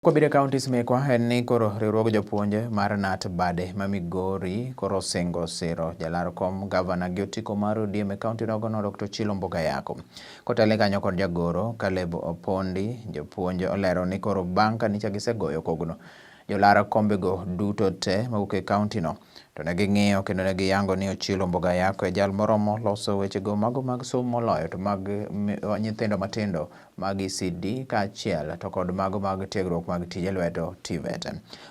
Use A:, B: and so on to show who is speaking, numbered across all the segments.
A: Kwa bide counties mekwa ni koro riwruog jopuonje mar Knut bade ma Migori koro Osingo siro jalar kom gavana gi otiko mar ODM county nogono Dr. Ochilo Ayacko. Kotele kanyo kod jagoro Kaleb Opondi jopuonje olero ni koro bang' ka nicha gisegoyo kogno jolar kombego duto te mawuok e county no to ne ging'iyo kendo ne giyango ni Ochilo Ayacko e jal moromo loso wechego mago mag somo moloyo to mag nyithindo matindo mag ECD kaachiel to kod mago mag tiegruok mag tije lwedo TVET.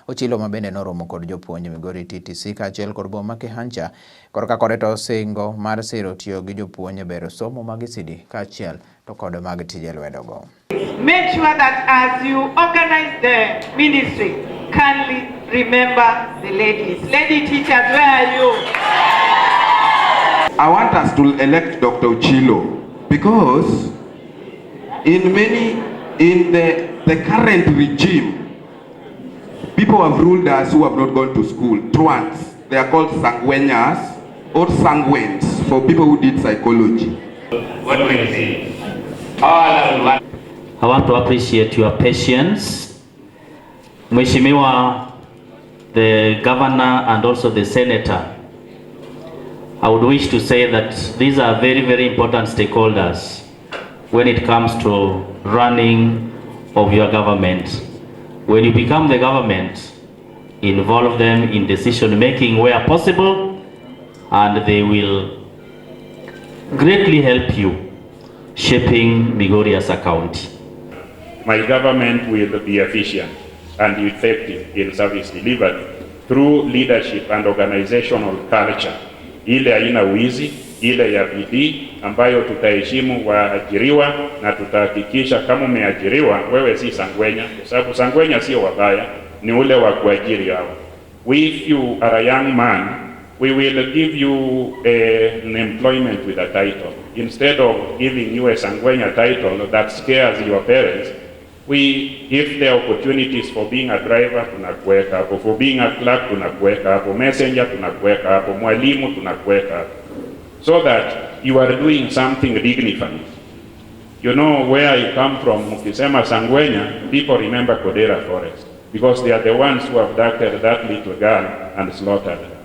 A: Ochilo mabende noromo kod jopuonje Migori TTC kaachiel kod boma Kihancha korka kode to Osingo mar siro tiyo gi jopuonje bero somo mag ECD kaachiel to kod mag tije lwedo go.
B: Make sure that as you organize the ministry, kindly remember the ladies. Lady teachers, where are you?
C: I want us to elect Dr. Ochilo because in the current regime, people have ruled us who have not gone to school. Truants, they are called sanguenas or sanguines for people who did psychology.
D: What do you see? I want to appreciate your patience. Mheshimiwa, the governor and also the senator, I would wish to say that these are very, very important stakeholders when it comes to running of your government. When you become the government, involve them in decision making where possible, and they will greatly help you shaping Migori as a county.
E: My government will be efficient and effective in service delivery through leadership and organizational culture ile haina wizi, ile ya bidii ambayo tutaheshimu waajiriwa na tutahakikisha kama umeajiriwa wewe si sangwenya, kwa sababu sangwenya sio wabaya, ni ule wa kuajiri hao. If you are a young man, we will give you an employment with a title. Instead of giving you a sangwenya title that scares your parents, we give the opportunities for being a driver, tunakuweka hapo, for being a clerk, tunakuweka hapo, messenger, tunakuweka hapo, mwalimu, tunakuweka hapo, so that you are doing something dignified. You know where I come from, ukisema sangwenya, people remember Kodera Forest, because they are the ones who have abducted that little girl and slaughtered her.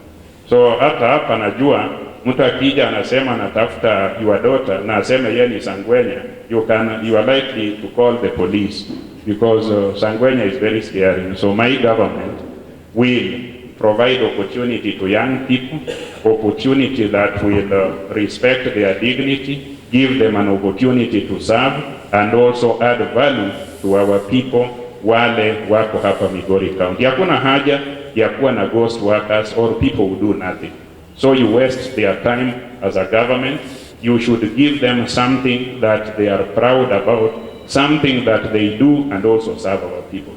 E: So hata hapa najua mtu akija anasema natafuta your daughter na aseme yeye ni sangwenya, you are likely to call the police because sangwenya is very scary. So my government will provide opportunity to young people, opportunity that will respect their dignity, give them an opportunity to serve, and also add value to our people wale wako hapa Migori County. Hakuna haja ya kuwa na ghost workers or people who do nothing. So you waste their time as a government. You should give them something that they are proud about, something that they do and also serve our people.